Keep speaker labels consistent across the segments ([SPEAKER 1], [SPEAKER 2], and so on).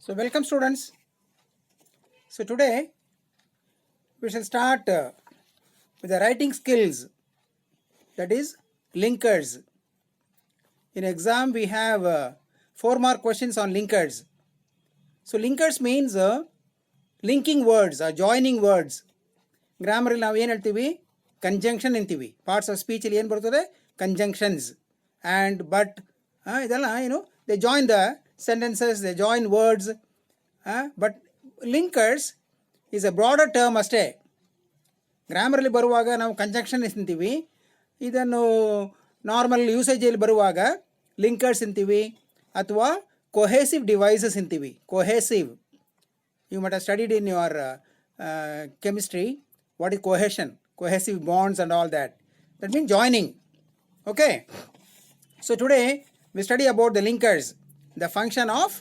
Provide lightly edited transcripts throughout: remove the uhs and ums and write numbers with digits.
[SPEAKER 1] So welcome students. So today we shall start with the writing skills, that is linkers. In exam we have 4 mark questions on linkers. So linkers means linking words or joining words. Grammar ಅಲ್ಲಿ ನಾವು ಏನು ಹೇಳ್ತೀವಿ, conjunction ಅಂತೀವಿ. Parts of speech ಅಲ್ಲಿ ಏನು ಬರ್ತದೆ, conjunctions and but ಇದೆಲ್ಲ ಏನು, they join the sentences, they join words. But linkers is a broader term ಅಷ್ಟೇ. ಗ್ರಾಮರಲ್ಲಿ ಬರುವಾಗ ನಾವು ಕಂಜಂಕ್ಷನ್ ಅಂತೀವಿ, ಇದನ್ನು ನಾರ್ಮಲ್ ಯೂಸೇಜಲ್ಲಿ ಬರುವಾಗ ಲಿಂಕರ್ಸ್ ಅಂತೀವಿ ಅಥವಾ ಕೊಹೆಸಿವ್ ಡಿವೈಸಸ್ ಅಂತೀವಿ. Cohesive, you must have studied in your chemistry what is cohesion, cohesive bonds and all that. That means joining. Okay, so today we study about the linkers, the function of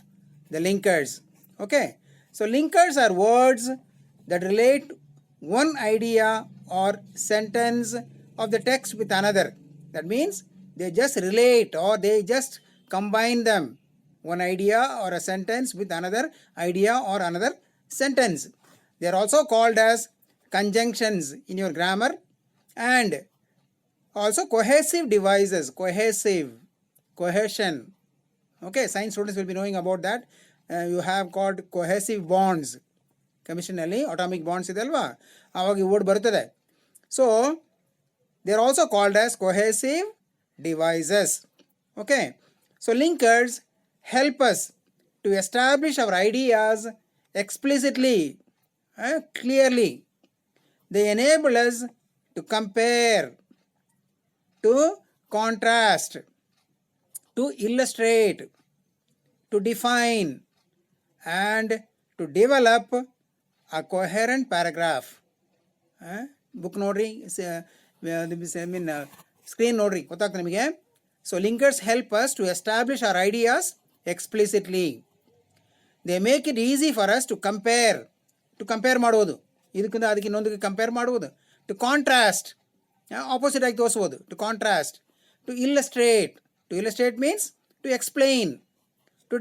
[SPEAKER 1] the linkers. Okay, so linkers are words that relate one idea or sentence of the text with another. That means they just relate or they just combine them, one idea or a sentence with another idea or another sentence. They are also called as conjunctions in your grammar and also cohesive devices. Cohesion. Okay, science students will be knowing about that. You have called cohesive bonds. Chemistry atomic bonds idalva, avagi word barutade. So they are also called as cohesive devices. Okay, so linkers help us to establish our ideas explicitly, clearly. They enable us to compare, to contrast, to illustrate, to define and to develop a coherent paragraph. Book nodri, screen nodri gottagtade nimage. So linkers help us to establish our ideas explicitly. They make it easy for us to compare ಮಾಡೋದು, ಇದಕ್ಕಿಂತ ಅದಕ್ಕೆ ಇನ್ನೊಂದಕ್ಕೆ compare ಮಾಡುವುದು, to contrast, opposite ಆಗಿ ತೋರಿಸ್ಬೋದು, to contrast, to illustrate means to explain, to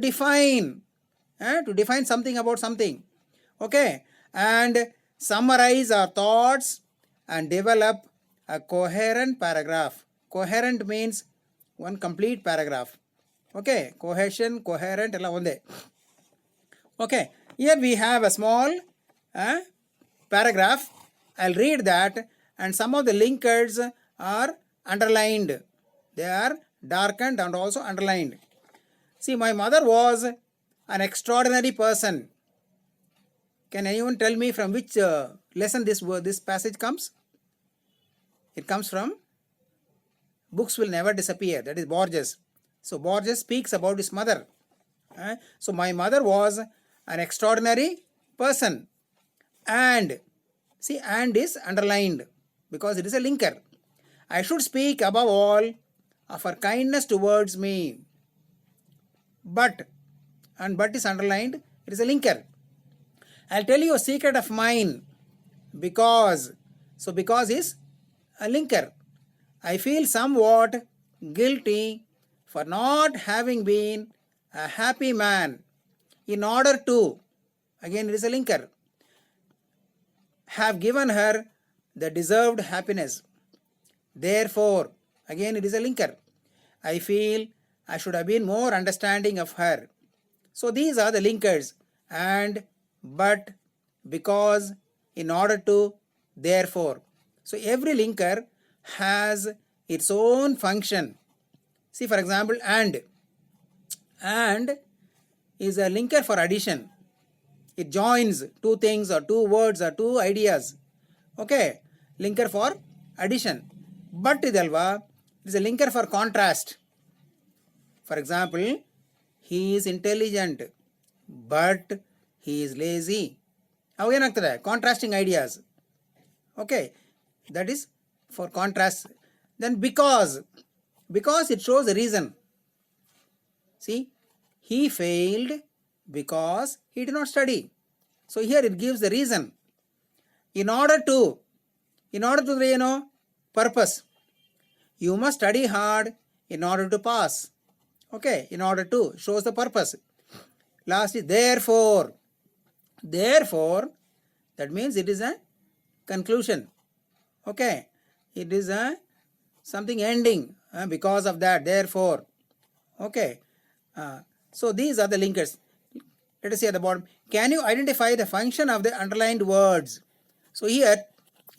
[SPEAKER 1] define something about something. Okay, and summarise our thoughts and develop a coherent paragraph. Coherent means one complete paragraph. Okay, cohesion, coherent ಎಲ್ಲ ಒಂದೇ. Okay, here we have a small paragraph. I'll read that, and some of the linkers are underlined. They are darkened and also underlined. See, my mother was an extraordinary person. Can anyone tell me from which lesson this passage comes? It comes from Books Will Never Disappear, that is Borges. So Borges speaks about his mother. So my mother was an extraordinary person, and see, and is underlined because it is a linker. I should speak above all of her kindness towards me. But is underlined, it is a linker. I'll tell you a secret of mine because, so because is a linker. I feel somewhat guilty for not having been a happy man in order to, again it is a linker, have given her the deserved happiness. Therefore, again it is a linker, I feel I should have been more understanding of her. So these are the linkers, and, but, because, in order to, therefore. So every linker has its own function. See, for example, and is a linker for addition. It joins two things or two words or two ideas. Okay, linker for addition. But idalva, it is a linker for contrast. For example, he is intelligent but he is lazy. How ಏನಾಗ್ತದೆ, contrasting ideas. Okay, that is for contrast. Then because it shows the reason. See, he failed because he did not study. So here it gives the reason. In order to ಏನು, purpose. You must study hard in order to pass. Okay, in order to shows the purpose. Last is therefore. Therefore, that means it is a conclusion. Okay, it is a something ending because of that, therefore. Okay, so these are the linkers. Let us see at the bottom. Can you identify the function of the underlined words? So here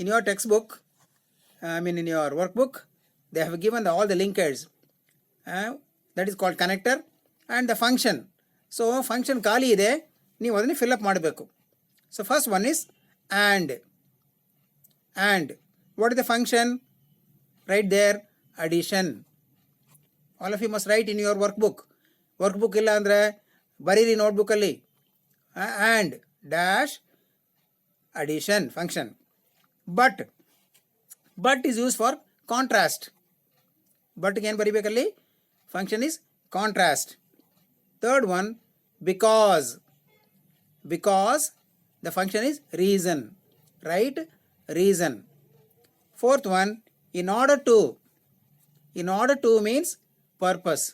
[SPEAKER 1] in your textbook, in your workbook, they have given all the linkers. That is called connector and the function. So function ಖಾಲಿ ಇದೆ, ನೀವು ಅದನ್ನು fill up ಮಾಡಬೇಕು. So first one is and. What is the function? Right there, addition. All of you must write in your workbook. Workbook ಇಲ್ಲ ಅಂದರೆ ಬರೀರಿ ನೋಟ್ಬುಕ್ಕಲ್ಲಿ. And dash addition function. But is used for contrast. But ಏನು ಬರಿಬೇಕಲ್ಲಿ? Function is contrast. Third one, because the function is reason. Right? Reason. Fourth one, in order to means purpose.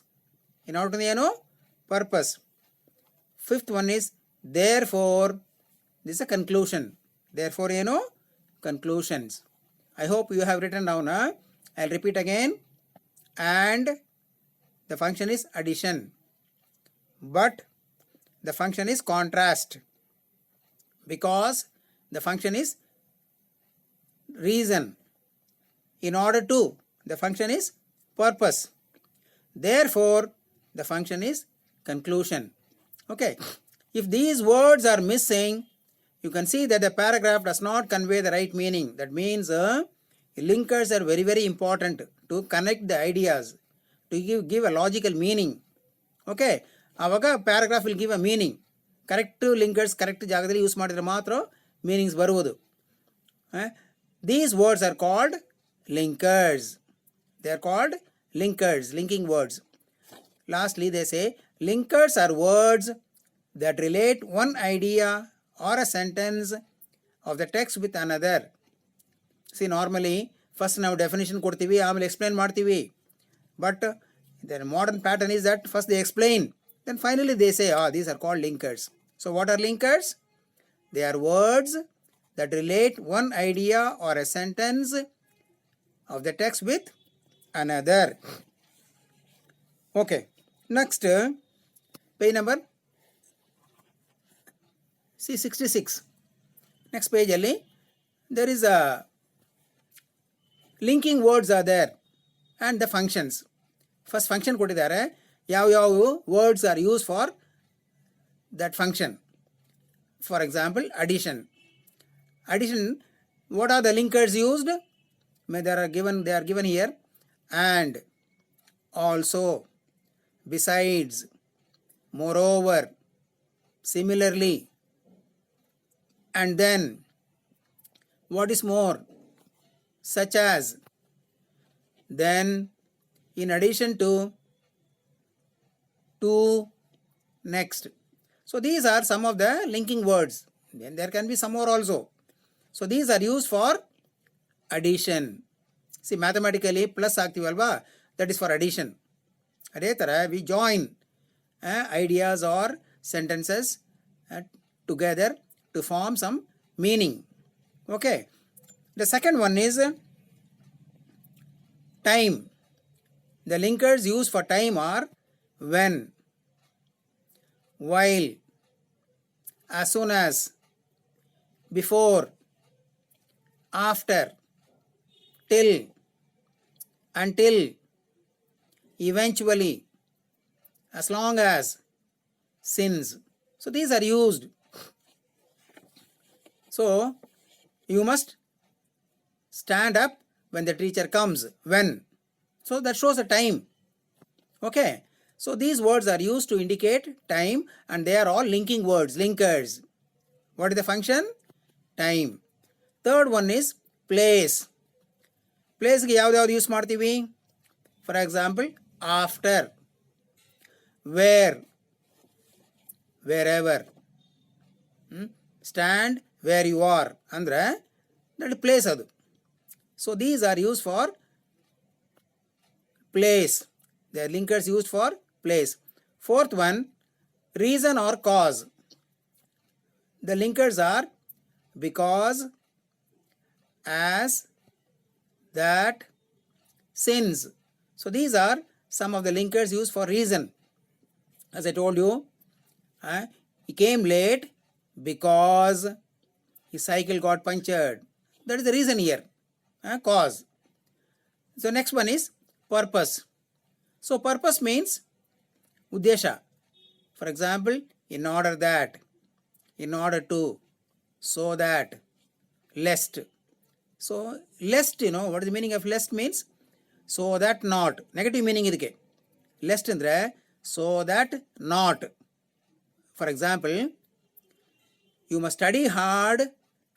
[SPEAKER 1] In order to ಏನು? Purpose. Fifth one is therefore. This is a conclusion. Therefore ಏನು? Conclusions. I hope you have written down. I'll repeat again. And the function is addition. But the function is contrast. Because the function is reason. In order to, the function is purpose. Therefore, the function is conclusion. Okay. If these words are missing, you can see that the paragraph does not convey the right meaning. That means linkers are very, very important to connect the ideas, to give a logical meaning. Okay. ಆವಾಗ paragraph will give a meaning. Correct linkers correct ಜಾಗದಲ್ಲಿ use ಮಾಡಿದರೆ ಮಾತ್ರ meanings ಬರುವುದು. These words are called linkers. They are called linkers, linking words. Lastly, they say linkers are words that relate one idea or a sentence of the text with another. See, normally first ನಾವು definition ಕೊಡ್ತೀವಿ, ಆಮೇಲೆ explain ಮಾಡ್ತೀವಿ. But the modern pattern is that first they explain, then finally they say, these are called linkers. So what are linkers? They are words that relate one idea or a sentence of the text with another. Okay. Next, page number 66. Next page alli there is a linking words are there and the functions. First function ಕೊಟ್ಟಿದ್ದಾರೆ, ಯಾವ words are used for that function. For example, addition. What are the linkers used? They are given here. And, also, besides, moreover, similarly, and then. What is more? Such as, then, in addition to, next. So these are some of the linking words. Then there can be some more also. So these are used for addition. See, mathematically plus ಆಗ್ತೀವಲ್ವಾ, that is for addition. ಅದೇ ಥರ we join ideas or sentences together to form some meaning. Okay. The second one is time. The linkers used for time are when, while, as soon as, before, after, till, until, eventually, as long as, since. So these are used. So you must stand up when the teacher comes. When. So that shows the time. Okay. So these words are used to indicate time and they are all linking words, linkers. What is the function? Time. Third one is place. Place ಗೆ ಯಾವ್ದು use ಮಾಡ್ತೀವಿ? For example, after, where, wherever, stand where you are ಅಂದ್ರೆ that place ಅದು. So these are used for place. They are linkers used for place. Fourth one, reason or cause. The linkers are because, as, that, since. So these are some of the linkers used for reason. As I told you, he came late because his cycle got punctured. That is the reason here, cause. So next one is purpose. So purpose means uddesha. For example, in order that, in order to, so that, lest. So lest, what is the meaning of lest means? So that not. Negative meaning idukke. Lest andre so that not. For example, you must study hard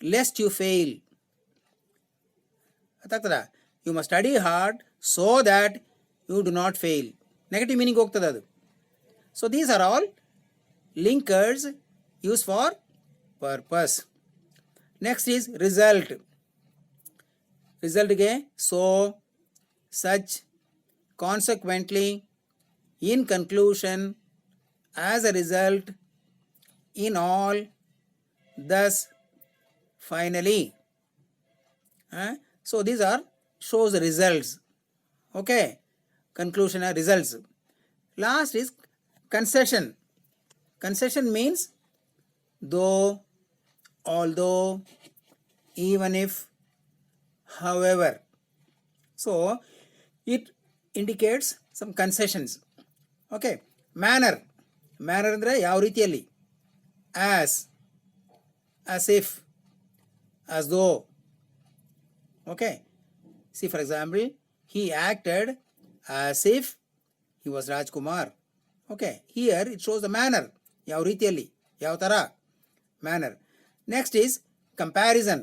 [SPEAKER 1] lest you fail. You must study hard so that you do not fail. Negative meaning hogtade adu. So these are all linkers used for purpose. Next is result. Result ge so, such, consequently, in conclusion, as a result, in all, thus, finally. So these are shows the results. Okay, conclusion are results. Last is concession. Concession means though, although, even if, however. So it indicates some concessions. Okay, manner. Manner andre yav ರೀತಿಯಲ್ಲಿ, as if, as though. Okay, see for example, he acted as if he was Rajkumar. Okay, here it shows the manner, yav ರೀತಿಯಲ್ಲಿ, yav tara, manner. Next is comparison.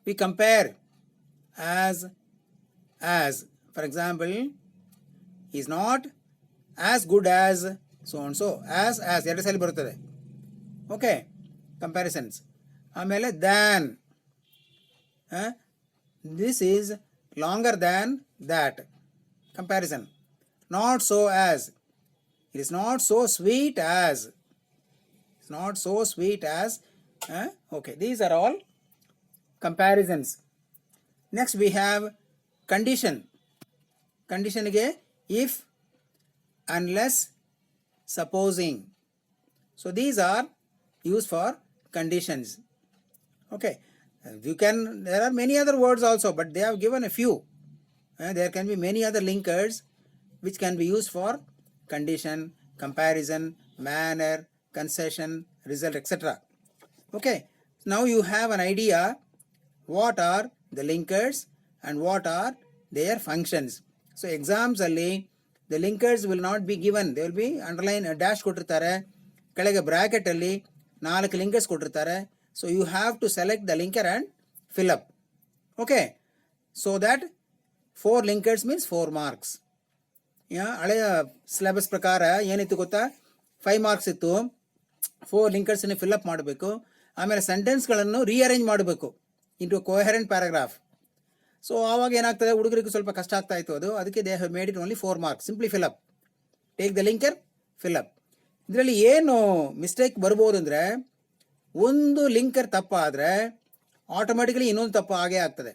[SPEAKER 1] We compare as. For example, he is not as good as so and so. As ಎರಡು ಸಲ ಬರುತ್ತದೆ. Okay, comparisons. ಆಮೇಲೆ than. This is longer than that. Comparison. Not so as. It is not so sweet as. It's not so sweet as. Okay, these are all comparisons. Next we have condition. Condition ge if, unless, supposing. So these are used for conditions. Okay, there are many other words also, but they have given a few. There can be many other linkers which can be used for condition, comparison, manner, concession, result, etc. Okay, now you have an idea what are the linkers and what are their functions. So exams alli the linkers will not be given. They will be underline dash ಕೊಟ್ಟಿರ್ತಾರೆ, ಕೆಳಗೆ bracket ಅಲ್ಲಿ 4 linkers ಕೊಟ್ಟಿರ್ತಾರೆ. So you have to select the linker and fill up. Okay, so that 4 linkers means 4 marks. ಹಳೆಯ syllabus ಪ್ರಕಾರ ಏನಿತ್ತು ಗೊತ್ತಾ, 5 marks ಇತ್ತು. 4 linkers ಅನ್ನು fill up ಮಾಡಬೇಕು. ಆಮೇಲೆ ಸೆಂಟೆನ್ಸ್ಗಳನ್ನು ರೀಅರೇಂಜ್ ಮಾಡಬೇಕು into a coherent paragraph. So ಆವಾಗ ಏನಾಗ್ತದೆ, ಹುಡುಗರಿಗೆ ಸ್ವಲ್ಪ ಕಷ್ಟ ಆಗ್ತಾ ಇತ್ತು ಅದು. ಅದಕ್ಕೆ they have made it only 4 marks. Simply fill up. Take the linker, fill up. ಇದರಲ್ಲಿ ಏನು ಮಿಸ್ಟೇಕ್ ಬರ್ಬೋದು ಅಂದರೆ, ಒಂದು ಲಿಂಕರ್ ತಪ್ಪಾದರೆ ಆಟೋಮೆಟಿಕಲಿ ಇನ್ನೊಂದು ತಪ್ಪು ಆಗೇ ಆಗ್ತದೆ.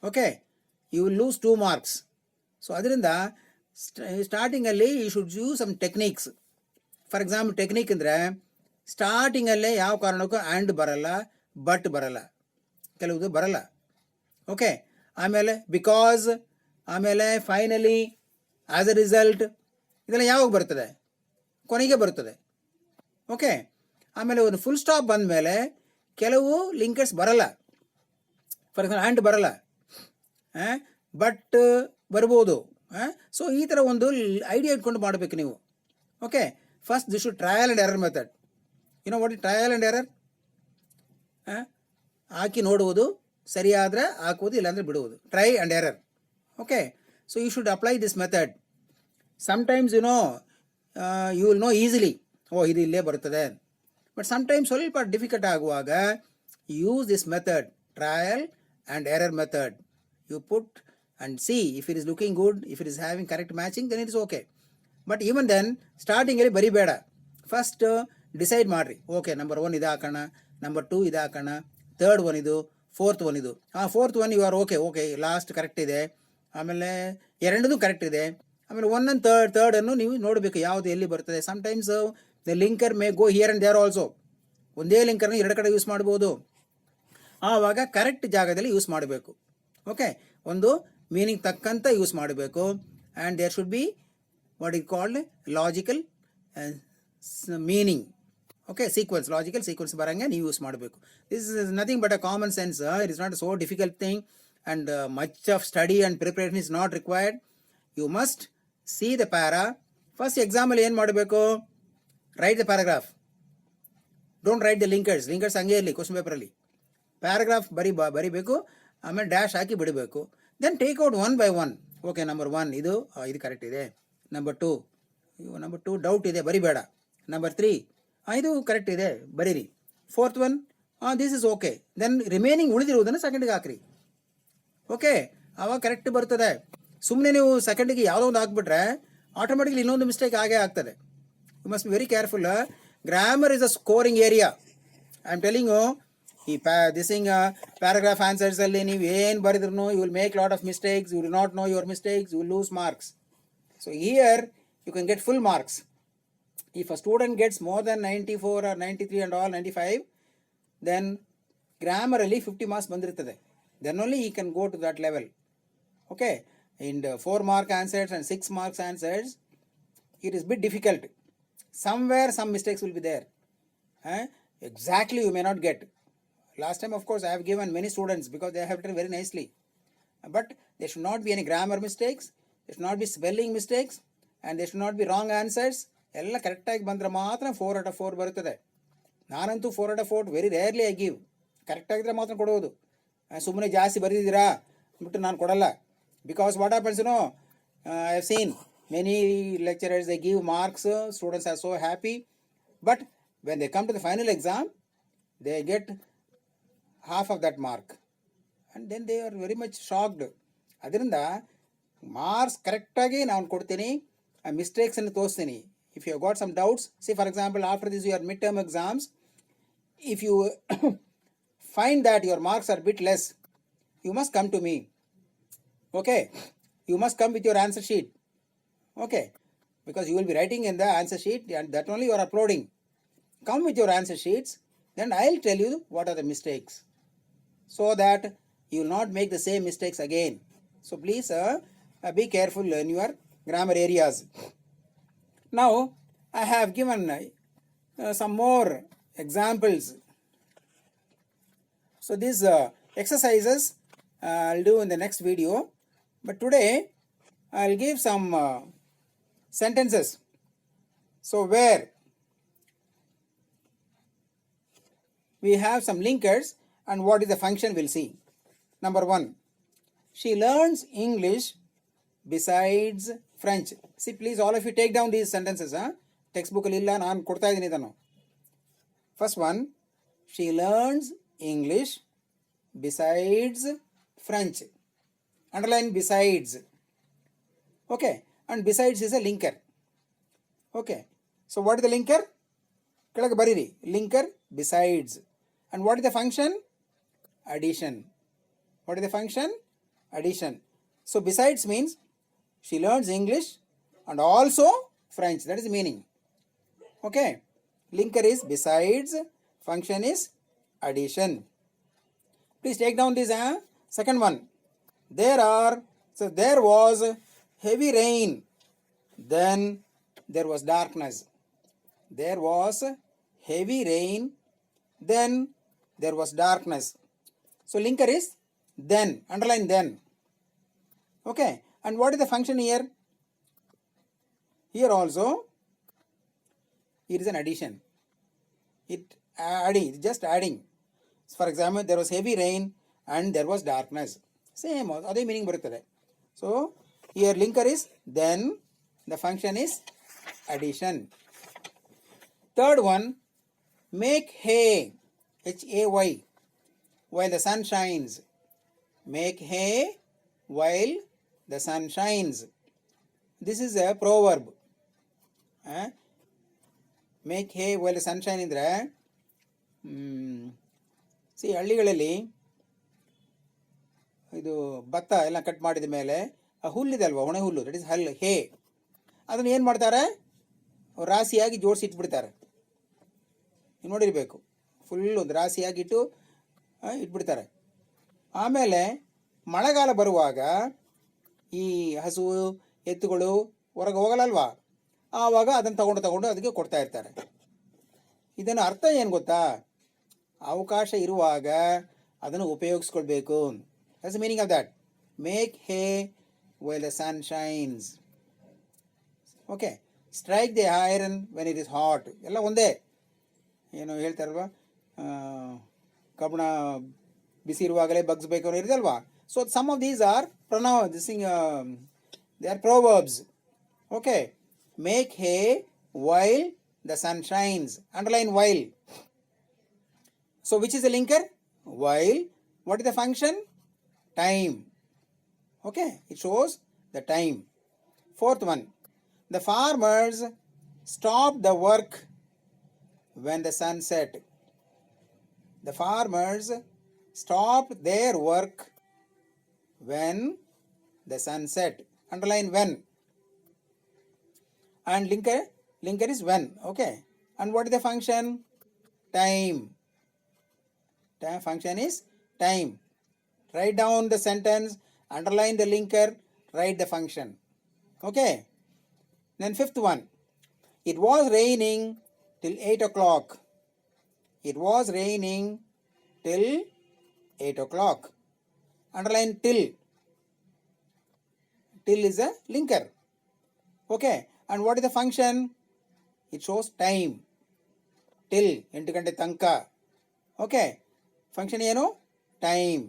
[SPEAKER 1] Okay, you will lose 2 marks. So ಅದರಿಂದ ಸ್ಟಾರ್ಟಿಂಗಲ್ಲಿ you should use some techniques. For example technique ಅಂದರೆ, ಸ್ಟಾರ್ಟಿಂಗಲ್ಲೇ ಯಾವ ಕಾರಣಕ್ಕೂ ಆ್ಯಂಡ್ ಬರಲ್ಲ, ಬಟ್ ಬರಲ್ಲ, ಕೆಲವುದು ಬರಲ್ಲ. ಓಕೆ, ಆಮೇಲೆ ಬಿಕಾಸ್, ಆಮೇಲೆ ಫೈನಲಿ, ಆಸ್ ಎ ರಿಸಲ್ಟ್, ಇದೆಲ್ಲ ಯಾವಾಗ ಬರ್ತದೆ? ಕೊನೆಗೆ ಬರ್ತದೆ. ಓಕೆ, ಆಮೇಲೆ ಒಂದು ಫುಲ್ ಸ್ಟಾಪ್ ಬಂದ ಮೇಲೆ ಕೆಲವು ಲಿಂಕರ್ಸ್ ಬರಲ್ಲ. ಫಾರ್ ಎಕ್ಸಾಂಪಲ್ ಆ್ಯಂಡ್ ಬರಲ್ಲ, ಬಟ್ ಬರ್ಬೋದು. ಸೊ ಈ ಥರ ಒಂದು ಐಡಿಯಾ ಇಟ್ಕೊಂಡು ಮಾಡಬೇಕು ನೀವು. Okay, first this should trial and error method. What is trial and error? ಹಾಕಿ ನೋಡುವುದು, ಸರಿಯಾದರೆ ಹಾಕುವುದು, ಇಲ್ಲಾಂದರೆ ಬಿಡುವುದು. Try and error. Okay, so you should apply this method. Sometimes you will know easily, ಇದು ಇಲ್ಲೇ ಬರ್ತದೆ. ಬಟ್ ಸಮ್ಟೈಮ್ಸ್ ಸ್ವಲ್ಪ ಡಿಫಿಕಲ್ಟ್ ಆಗುವಾಗ use this method, trial and error method. You put and see if it is looking good, if it is having correct matching, then it is okay. But even then ಸ್ಟಾರ್ಟಿಂಗಲ್ಲಿ ಬರಿಬೇಡ. First decide ಮಾಡಿರಿ, okay number 1 ಇದು ಹಾಕೋಣ, number 2 ಇದು ಹಾಕೋಣ, third one ಇದು, fourth one ಇದು. Fourth one you are okay last correct ಇದೆ, ಆಮೇಲೆ ಎರಡನ್ನೂ ಕರೆಕ್ಟ್ ಇದೆ, ಆಮೇಲೆ 1 and ಥರ್ಡನ್ನು ನೀವು ನೋಡಬೇಕು ಯಾವುದು ಎಲ್ಲಿ ಬರ್ತದೆ. Sometimes the linker may go here and there also. ಒಂದೇ ಲಿಂಕರ್ನ ಎರಡು ಕಡೆ ಯೂಸ್ ಮಾಡ್ಬೋದು. ಆವಾಗ ಕರೆಕ್ಟ್ ಜಾಗದಲ್ಲಿ ಯೂಸ್ ಮಾಡಬೇಕು. ಓಕೆ, ಒಂದು ಮೀನಿಂಗ್ ತಕ್ಕಂತ ಯೂಸ್ ಮಾಡಬೇಕು. And there should be what is called logical meaning. Okay, sequence, logical sequence ಬರಂಗೆ ನೀವು ಯೂಸ್ ಮಾಡಬೇಕು. This is nothing but a common sense. It is not so difficult thing and much of study and preparation is not required. You must see the para. First ಎಕ್ಸಾಮಲ್ಲಿ ಏನು ಮಾಡಬೇಕು, write the paragraph, don't write the linkers ಹಂಗೆ ಇರಲಿ question ಪೇಪರಲ್ಲಿ. Paragraph ಬರಿಬೇಕು, ಆಮೇಲೆ dash ಹಾಕಿ ಬಿಡಬೇಕು. Then take out 1 by 1. Okay, number 1 ಇದು ಕರೆಕ್ಟ್ ಇದೆ, ನಂಬರ್ 2 ಡೌಟ್ ಇದೆ ಬರಿಬೇಡ, ನಂಬರ್ 3 ಇದು ಕರೆಕ್ಟ್ ಇದೆ ಬರೀರಿ, fourth one this is okay. Then remaining ಉಳಿದಿರುವುದನ್ನು ಸೆಕೆಂಡ್ಗೆ ಹಾಕ್ರಿ. ಓಕೆ, ಆವಾಗ ಕರೆಕ್ಟ್ ಬರ್ತದೆ. ಸುಮ್ಮನೆ ನೀವು ಸೆಕೆಂಡಿಗೆ ಯಾವುದೋ ಒಂದು ಹಾಕ್ಬಿಟ್ರೆ ಆಟೋಮೆಟಿಕ್ಲಿ ಇನ್ನೊಂದು ಮಿಸ್ಟೇಕ್ ಆಗೇ ಆಗ್ತದೆ. You must be very careful. Grammar is a scoring area. I am telling you, ಈ ಪ್ಯಾರಾಗ್ರಾಫ್ ಆನ್ಸರ್ಸಲ್ಲಿ ನೀವು ಏನು ಬರೆದ್ರೂ you will make lot of mistakes, you will not know your mistakes, you will lose marks. So here you can get full marks. If a student gets more than 94 or 93 and all 95, then grammar ಅಲ್ಲಿ 50 marks ಬಂದಿರ್ತದೆ. Then only he can go to that level. Okay, in the 4 mark answers and 6 marks answers, it is bit difficult. Somewhere some mistakes will be there. Exactly you may not get. Last time of course I have given many students because they have written very nicely. But there should not be any grammar mistakes, there should not be spelling mistakes, and there should not be wrong answers. ಎಲ್ಲ ಕರೆಕ್ಟಾಗಿ ಬಂದರೆ ಮಾತ್ರ 4 out of 4 ಬರುತ್ತದೆ. ನಾನಂತೂ 4 out of 4 very rarely I give. ಕರೆಕ್ಟಾಗಿದ್ದರೆ ಮಾತ್ರ ಕೊಡೋದು. ಸುಮ್ಮನೆ ಜಾಸ್ತಿ ಬರೆದಿದ್ದೀರಾ ಅಂದ್ಬಿಟ್ಟು ನಾನು ಕೊಡಲ್ಲ. Because what happens no, I have seen many lecturers they give marks, students are so happy, but when they come to the final exam they get half of that mark and then they are very much shocked. ಅದರಿಂದ marks ಕರೆಕ್ಟಾಗಿ ನಾನು ಕೊಡ್ತೀನಿ, ಆ ಮಿಸ್ಟೇಕ್ಸನ್ನು ತೋರಿಸ್ತೀನಿ. If you have got some doubts, say for example after this your midterm exams, if you find that your marks are bit less, you must come to me. Okay, you must come with your answer sheet. Okay, because you will be writing in the answer sheet and that only you are uploading. Come with your answer sheets, then I will tell you what are the mistakes, so that you will not make the same mistakes again. So please be careful in your grammar areas. Now I have given some more examples. So these exercises I'll do in the next video, but today I'll give some sentences. So where we have some linkers and what is the function we'll see. Number 1, she learns English besides French. See please all of you take down these sentences. Textbook ಅಲ್ಲಿ ಇಲ್ಲ, ನಾನು ಕೊಡ್ತಾ ಇದ್ದೀನಿ ಇದನ್ನು. First one, she learns English besides French. Underline besides. Okay, and besides is a linker. Okay, so what is the linker? ಕೆಳಗೆ ಬರೀರಿ, linker besides. And what is the function? Addition. What is the function? Addition. So besides means she learns English and also French. That is the meaning. Okay, linker is besides, function is addition. Please take down this. Second one, there was heavy rain, then there was darkness. There was heavy rain, then there was darkness. So linker is then. Underline then. Okay, and what is the function here? Here also it is an addition. It's just adding. For example, there was heavy rain and there was darkness. Same, other meaning ಬರುತ್ತದೆ. So here linker is then, the function is addition. Third one, make hay, Hay, while the sun shines. Make hay while the sun shines. This is a proverb. Make hay while sunshine ಅಂದರೆ ಹಳ್ಳಿಗಳಲ್ಲಿ ಇದು ಭತ್ತ ಎಲ್ಲ cut ಮಾಡಿದ ಮೇಲೆ ಆ ಹುಲ್ಲಿದೆ ಅಲ್ವಾ, ಒಣ ಹುಲ್ಲು, ದಟ್ ಇಸ್ ಹಲ್ ಹೇ, ಅದನ್ನು ಏನು ಮಾಡ್ತಾರೆ, ರಾಸಿಯಾಗಿ ಜೋಡಿಸಿ ಇಟ್ಬಿಡ್ತಾರೆ. ನೀವು ನೋಡಿರಬೇಕು, ಫುಲ್ ಒಂದು ರಾಸಿಯಾಗಿ ಇಟ್ಬಿಡ್ತಾರೆ. ಆಮೇಲೆ ಮಳೆಗಾಲ ಬರುವಾಗ ಈ ಹಸು ಎತ್ತುಗಳು ಹೊರಗೆ ಹೋಗಲ್ಲಲ್ವಾ, ಆವಾಗ ಅದನ್ನು ತಗೊಂಡು ಅದಕ್ಕೆ ಕೊಡ್ತಾ ಇರ್ತಾರೆ. ಇದನ್ನು ಅರ್ಥ ಏನು ಗೊತ್ತಾ, ಅವಕಾಶ ಇರುವಾಗ ಅದನ್ನು ಉಪಯೋಗಿಸ್ಕೊಳ್ಬೇಕು. That's the meaning of that. Make hay while the sun shines. Okay, strike the iron when it is hot, ಎಲ್ಲ ಒಂದೇ. ಏನು ಹೇಳ್ತಾರಲ್ವಾ, ಕಬ್ಬಣ ಬಿಸಿ ಇರುವಾಗಲೇ ಬಗ್ಸ್ಬೇಕು ಅನ್ನೋ ಇರುತ್ತಲ್ವಾ. So some of these are they are proverbs. Okay, make hay while the sun shines, underline while. So which is the linker? While. What is the function? Time. Okay, it shows the time. Fourth one, the farmers stopped the work when the sun set. The farmers stopped their work when the sun set. Underline when. And linker is when. Okay, and what is the function? Time. Function is time. Write down the sentence, underline the linker, write the function. Okay. Then fifth one, it was raining till 8 o'clock. It was raining till 8 o'clock. Underline till. Till is a linker. Okay, and what is the function? It shows time. Till 8 ಗಂಟೆ ತನಕ. Okay, function ಏನು? Time.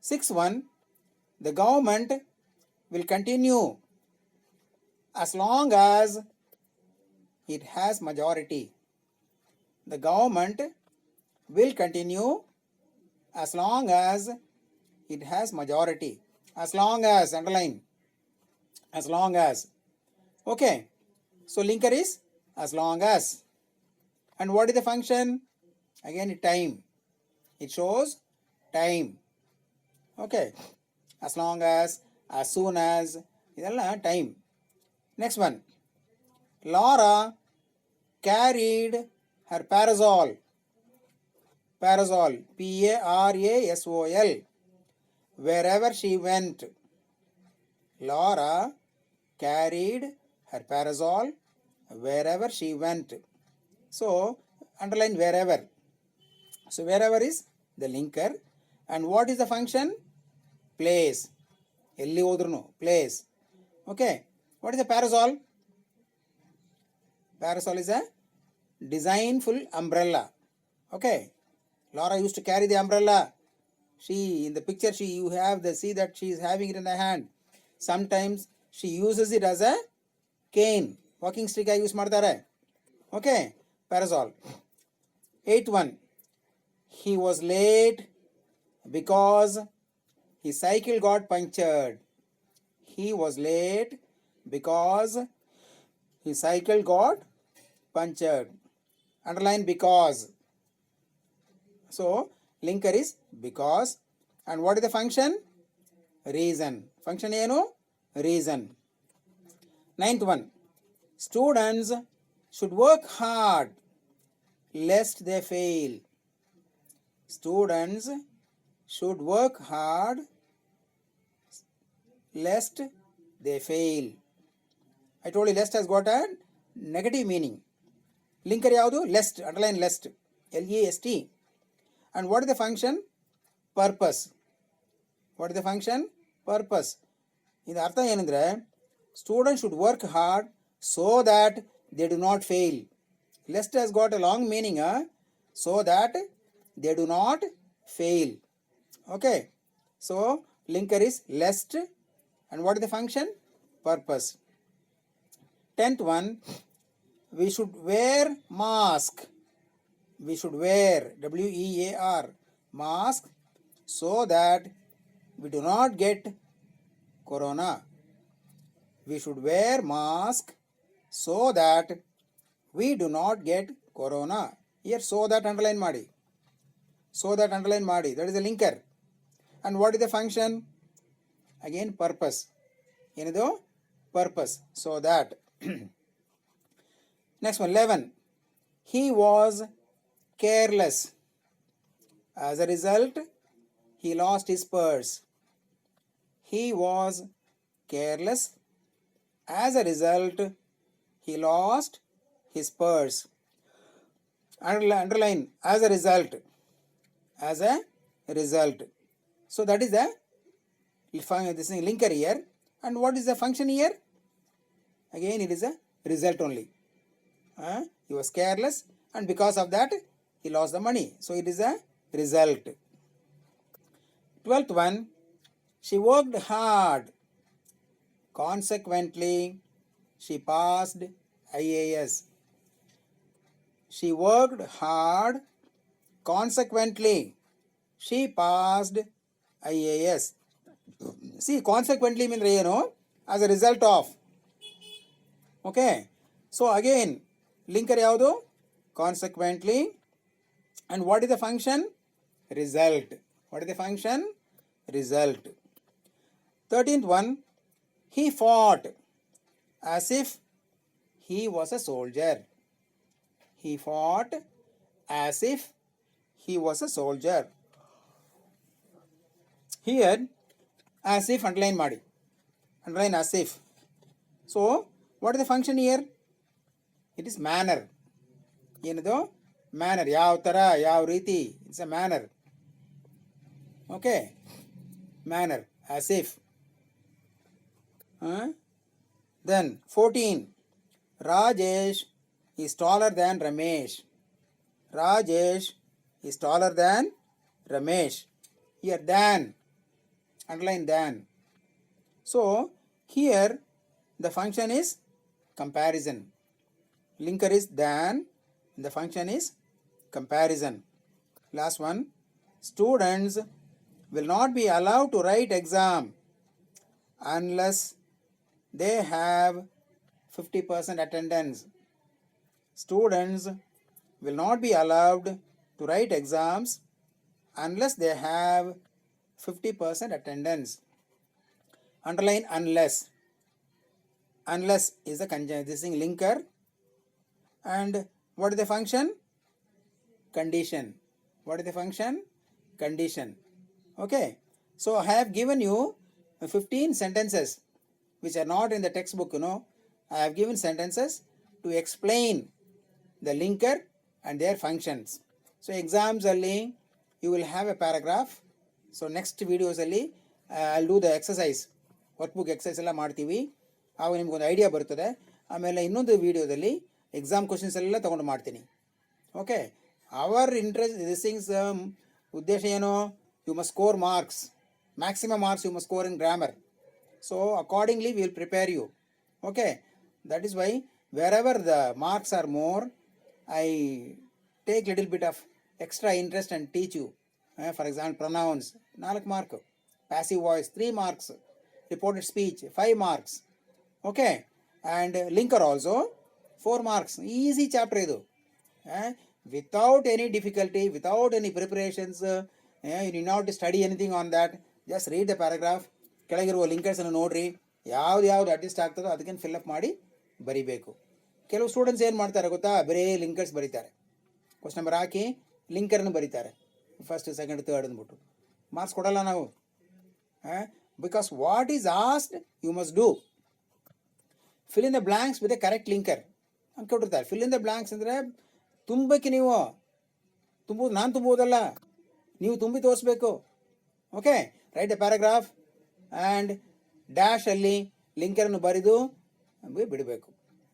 [SPEAKER 1] Sixth one, the government will continue as long as it has majority. The government will continue as long as it has majority. As long as, underline, as long as. Okay, so linker is as long as. And what is the function? Again, time. It shows time. Okay, as long as soon as, idella time. Next one, Laura carried her parasol. Parasol, P-A-R-A-S-O-L, wherever she went. Laura carried her parasol wherever she went. So underline wherever. So wherever is the linker. And what is the function? Place. Elli hodrunu, place. Okay, what is a parasol? Parasol is a designful umbrella. Okay, Laura used to carry the umbrella. She, in the picture, you see that she is having it in her hand. Sometimes she uses it as a cane, walking stick use ಮಾಡ್ತಾರೆ. Okay, parasol. Eighth one, he was late because his cycle got punctured. He was late because his cycle got punctured. Underline because. So linker is because. And what is the function? Reason. Function ಏನು? Reason. Ninth one, students should work hard lest they fail. Students should work hard lest they fail. I told you lest has got a negative meaning. Linker ಯಾವುದು? Lest. Underline lest. L-E-S-T. And what is the function? Purpose. What is the function? Purpose. ಇದರ ಅರ್ಥ ಏನಂದರೆ, students should work hard so that they do not fail. Lest has got a long meaning, so that they do not fail. Okay, so linker is lest. And what is the function? Purpose. 10th one, we should wear mask. We should wear, W-E-A-R, mask, so that we do not get corona. We should wear mask so that we do not get corona. Here so that underline ಮಾಡಿ, so that underline ಮಾಡಿ, that is the linker. And what is the function? Again purpose. ಏನಿದು? Purpose. So that. Next one, 11. He was careless. As a result, he lost his purse. He was careless. As a result, he lost his purse. Underline as a result. As a result. So that is the this is linker here. And what is the function here? Again, it is a result only. He was careless, and because of that, he lost the money. So it is a result. 12th one, she worked hard. Consequently, she passed IAS. She worked hard. Consequently, she passed IAS. See, consequently means as a result of. Okay. So again, linker yaudu? Consequently. And what is the function? Result. What is the function? Result. 13th one, he fought as if he was a soldier. He fought as if he was a soldier. Here, as if underline ಮಾಡಿ. Underline as if. So, what is the function here? It is manner. ಏನಿದು? Manner. ಯಾವ ಥರ, ಯಾವ ರೀತಿ. It's a manner. Okay. Manner. As if. Then 14. Rajesh is taller than Ramesh. Rajesh is taller than Ramesh. Here than. Underline than. So here the function is comparison. Linker is than. The function is comparison. Last one. Students will not be allowed to write exam unless they have 50% attendance. Students will not be allowed to write exams unless they have 50% attendance. Underline unless. Unless is the this thing linker. And what is the function? Condition. What is the function? Condition. Okay. So I have given you 15 sentences which are not in the textbook, I have given sentences to explain the linker and their functions. So exams alli you will have a paragraph. So next videos alli I'll do the exercise. Workbook exercise ಎಲ್ಲ ಮಾಡ್ತೀವಿ. ಆಗ ನಿಮ್ಗೊಂದು idea ಬರ್ತದೆ. ಆಮೇಲೆ ಇನ್ನೊಂದು ವಿಡಿಯೋದಲ್ಲಿ exam questions ಎಲ್ಲ ತಗೊಂಡು ಮಾಡ್ತೀನಿ. Okay. Our interest this things ಉದ್ದೇಶ ಏನು? You must score marks. Maximum marks you must score in grammar. So accordingly we will prepare you. Okay. That is why wherever the marks are more, I take little bit of extra interest and teach you. For example, pronouns 4 mark, passive voice 3 marks, reported speech 5 marks. Okay. And linker also 4 marks. Easy chapter idu. Without any difficulty, without any preparations, you need not study anything on that. Just read the paragraph. ಕೆಳಗಿರುವ ಲಿಂಕರ್ಸನ್ನು ನೋಡ್ರಿ, ಯಾವ್ದು adjust ಆಗ್ತದೋ ಅದಕ್ಕೆ fill up ಮಾಡಿ ಬರಿಬೇಕು. ಕೆಲವು students ಏನು ಮಾಡ್ತಾರೆ ಗೊತ್ತಾ? ಬರೀ ಲಿಂಕರ್ಸ್ ಬರೀತಾರೆ, ಕ್ವಶ್ಚನ್ ನಂಬರ್ ಹಾಕಿ ಲಿಂಕರ್ನ ಬರೀತಾರೆ, ಫಸ್ಟ್ ಸೆಕೆಂಡ್ ಥರ್ಡ್ ಅಂದ್ಬಿಟ್ಟು. ಮಾರ್ಕ್ಸ್ ಕೊಡಲ್ಲ ನಾವು. Because what is asked you must do. Fill in the blanks with a correct linker ಅಂತ ಕೊಟ್ಟಿರ್ತಾರೆ. ಫಿಲ್ ಇನ್ ದ ಬ್ಲ್ಯಾಂಕ್ಸ್ ಅಂದರೆ ತುಂಬಕ್ಕೆ ನೀವು ತುಂಬುವುದು, ನಾನು ತುಂಬುವುದಲ್ಲ, ನೀವು ತುಂಬಿ ತೋರಿಸ್ಬೇಕು. Okay. Write the paragraph and dash ಅಲ್ಲಿ ಲಿಂಕರನ್ನು ಬರೆದು ಬಿಡಬೇಕು.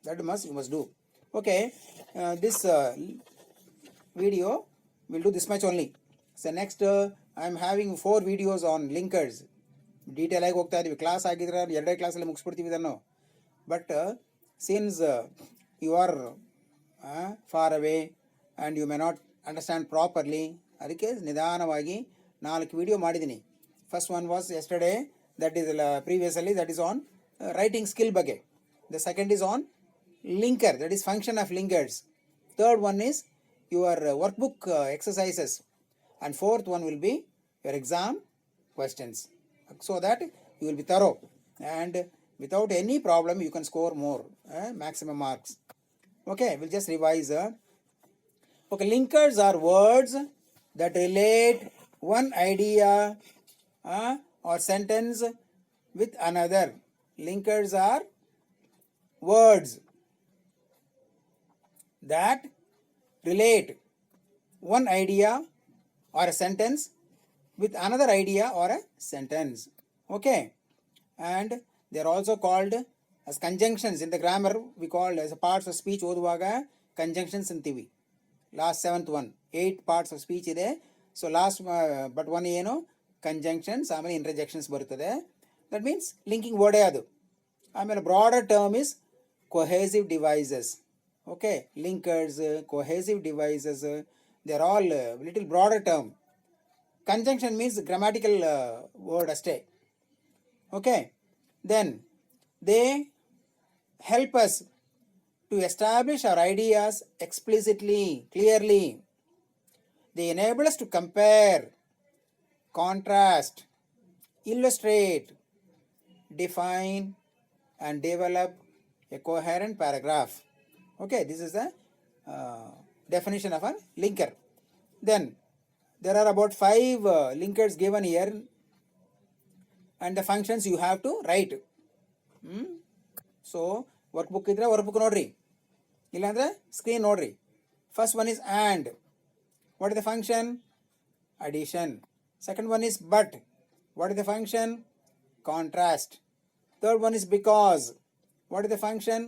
[SPEAKER 1] That you must do. Okay. This video will do this much only. So next I am having 4 videos on linkers. Detail ಆಗಿ ಹೋಗ್ತಾ ಇದ್ದೀವಿ. ಕ್ಲಾಸ್ ಆಗಿದ್ರೆ 2 ಕ್ಲಾಸಲ್ಲಿ ಮುಗಿಸ್ಬಿಡ್ತೀವಿ ಇದನ್ನು. But since you are far away and you may not understand properly, ಅದಕ್ಕೆ ನಿಧಾನವಾಗಿ 4 video ಮಾಡಿದ್ದೀನಿ. First one was yesterday, that is previously, that is on writing skill ಬಗ್ಗೆ. The second is on linker, that is function of linkers. Third one is your workbook exercises, and fourth one will be your exam questions, so that you will be thorough and without any problem you can score more maximum marks. Okay, we'll just revise. Okay, linkers are words that relate one idea or sentence with another. Linkers are words that relate one idea or a sentence with another idea or a sentence. Okay, and they are also called as conjunctions. In the grammar we call as a parts of speech oduvaga conjunctions antivi. Last seventh one, 8 parts of speech ide. So last but one ಏನು conjunctions ಆಮೇಲೆ interjections ಬರುತ್ತದೆ. That means linking word adu. ಆಮೇಲೆ broader term is cohesive devices. Okay, linkers, cohesive devices, they are all little broader term. Conjunction means grammatical word aste. Okay, then they help us to establish our ideas explicitly, clearly. They enable us to compare, contrast, illustrate, define and develop a coherent paragraph. Okay, this is the definition of a linker. Then there are about 5 linkers given here, and the functions you have to write. So workbook idre workbook nodri, illa andre screen nodri. First one is and. What is the function? Addition. Second one is but. What is the function? Contrast. Third one is because. What is the function?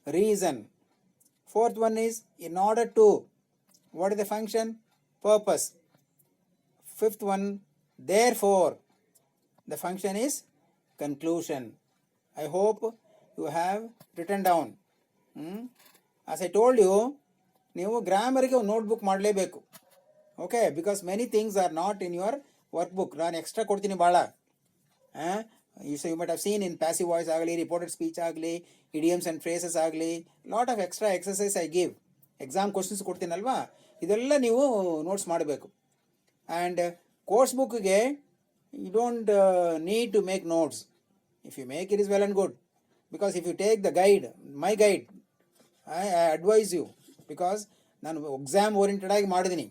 [SPEAKER 1] Reason. Fourth one is in order to. What is the function? Purpose. Fifth one, therefore. The function is conclusion. I hope you have written down. As I told you, ನೀವು ಗ್ರಾಮರಿಗೆ ಒಂದು notebook ಮಾಡಲೇಬೇಕು. Okay, because many things are not in your workbook. ನಾನು extra ಕೊಡ್ತೀನಿ ಭಾಳ. You might have seen in passive voice ಆಗಲಿ, reported speech ಆಗಲಿ, idioms and phrases ಆಗಲಿ, lot of extra exercise I give. Exam questions ಕೊಡ್ತೀನಲ್ವಾ, ಇದೆಲ್ಲ ನೀವು ನೋಟ್ಸ್ ಮಾಡಬೇಕು. ಆ್ಯಂಡ್ ಕೋರ್ಸ್ ಬುಕ್ಗೆ you don't need to make notes. If you make it is well and good, because if you take the guide, my guide, I advise you, because ನಾನು exam oriented ಆಗಿ ಮಾಡಿದ್ದೀನಿ.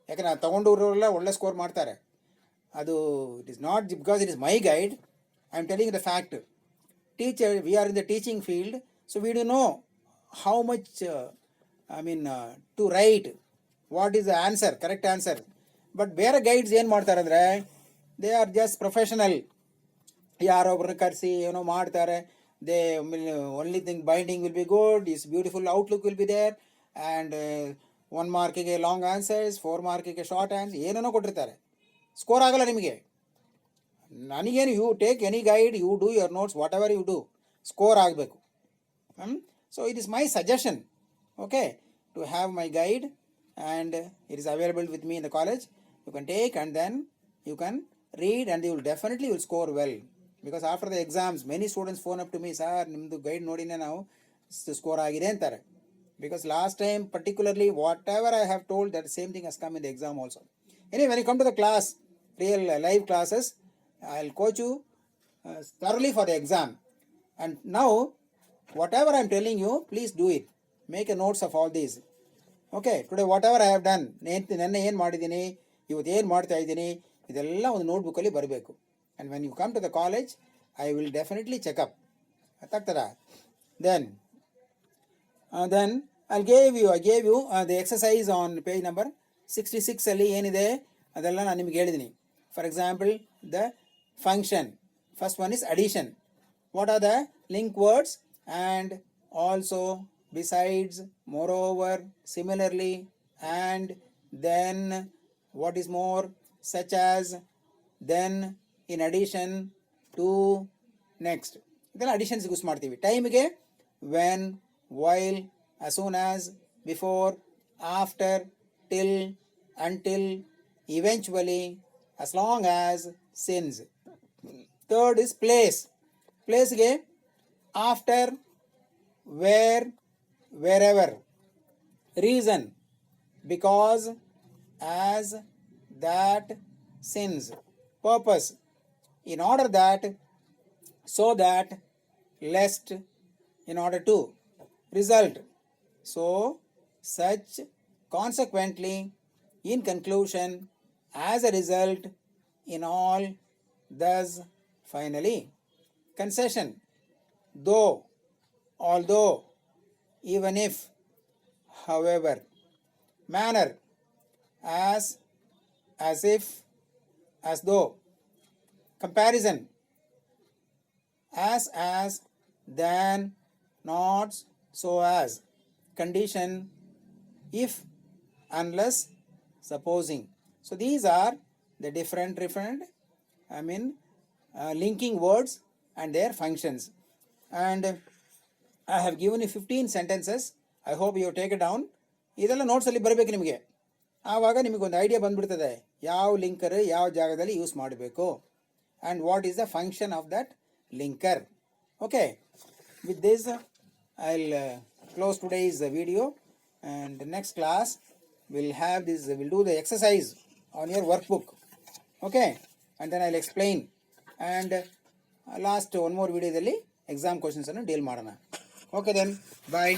[SPEAKER 1] ಯಾಕಂದರೆ ನಾನು ತೊಗೊಂಡವರೆಲ್ಲ ಒಳ್ಳೆ score ಮಾಡ್ತಾರೆ. ಅದು it is not because it is my guide. I am telling the fact. Teacher, we are in the teaching field, so we do know how much to write, what is the answer, correct answer. But ಬೇರೆ guides ಏನು ಮಾಡ್ತಾರೆ ಅಂದರೆ, they are just professional. ಯಾರೊಬ್ಬರನ್ನ ಕರೆಸಿ ಏನೋ ಮಾಡ್ತಾರೆ. They only thing binding will be good, is beautiful outlook will be there, and 1 ಮಾರ್ಕಿಗೆ long answers, 4 ಮಾರ್ಕಿಗೆ ಶಾರ್ಟ್ ಆನ್ಸರ್, ಏನೇನೋ ಕೊಟ್ಟಿರ್ತಾರೆ. ಸ್ಕೋರ್ ಆಗಲ್ಲ ನಿಮಗೆ. ನನಗೇನು, you take any guide, you do your notes, whatever you do, score ಆಗಬೇಕು. So it is my suggestion, okay, to have my guide, and it is available with me in the college. You can take and then you can read, and you will definitely will score well. Because after the exams, many students phone up to me, sir, nimdu guide nodine ನಾವು score agide anತಾರೆ. Because last time particularly whatever I have told, that same thing has come in the exam also. Anyway, when you come to the class, real live classes, I'll coach you thoroughly for the exam. And now whatever I am telling you, please do it. Make a notes of all these. Okay, today whatever I have done, ನೆನ್ನೆ ಏನು ಮಾಡಿದ್ದೀನಿ, ಇವತ್ತು ಏನು ಮಾಡ್ತಾ ಇದ್ದೀನಿ, ಇದೆಲ್ಲ ಒಂದು ನೋಟ್ಬುಕ್ಕಲ್ಲಿ ಬರಬೇಕು. And when you come to the college, I will definitely check up. ಅರ್ಥಾಗ್ತದಾ? Then I gave you the exercise on page number 66 ಅಲ್ಲಿ ಏನಿದೆ ಅದೆಲ್ಲ ನಾನು ನಿಮ್ಗೆ ಹೇಳಿದ್ದೀನಿ. For example, the function, first one is addition. What are the link words? And also, besides, moreover, similarly, and then, what is more, such as, then, in addition to, next. ಇದೆಲ್ಲ additions use ಮಾಡ್ತೀವಿ. ಟೈಮಿಗೆ when, while, as soon as, before, after, till, until, eventually, as long as, since. Third is place. ಪ್ಲೇಸ್ಗೆ after, where, wherever. Reason, because, as, that, since. Purpose, in order that, so that, lest, in order to. Result, so, such, consequently, in conclusion, as a result, in all, thus, finally. Concession, though, although, even if, however. Manner, as if, as though. Comparison, as, than, not, so as. Condition, if, unless, supposing. So these are the different linking words and their functions. And I have given you 15 sentences. I hope you take it down. ಇದೆಲ್ಲ ನೋಟ್ಸಲ್ಲಿ ಬರಬೇಕು ನಿಮಗೆ. ಆವಾಗ ನಿಮಗೊಂದು idea ಬಂದ್ಬಿಡ್ತದೆ ಯಾವ linker ಯಾವ ಜಾಗದಲ್ಲಿ use ಮಾಡಬೇಕು and what is the function of that linker. Okay, with this I'll close today's video, and the next class we'll do the exercise on your workbook. Okay, and then I'll explain, and last one more video dalli exam questions annu deal madana. Okay then, bye.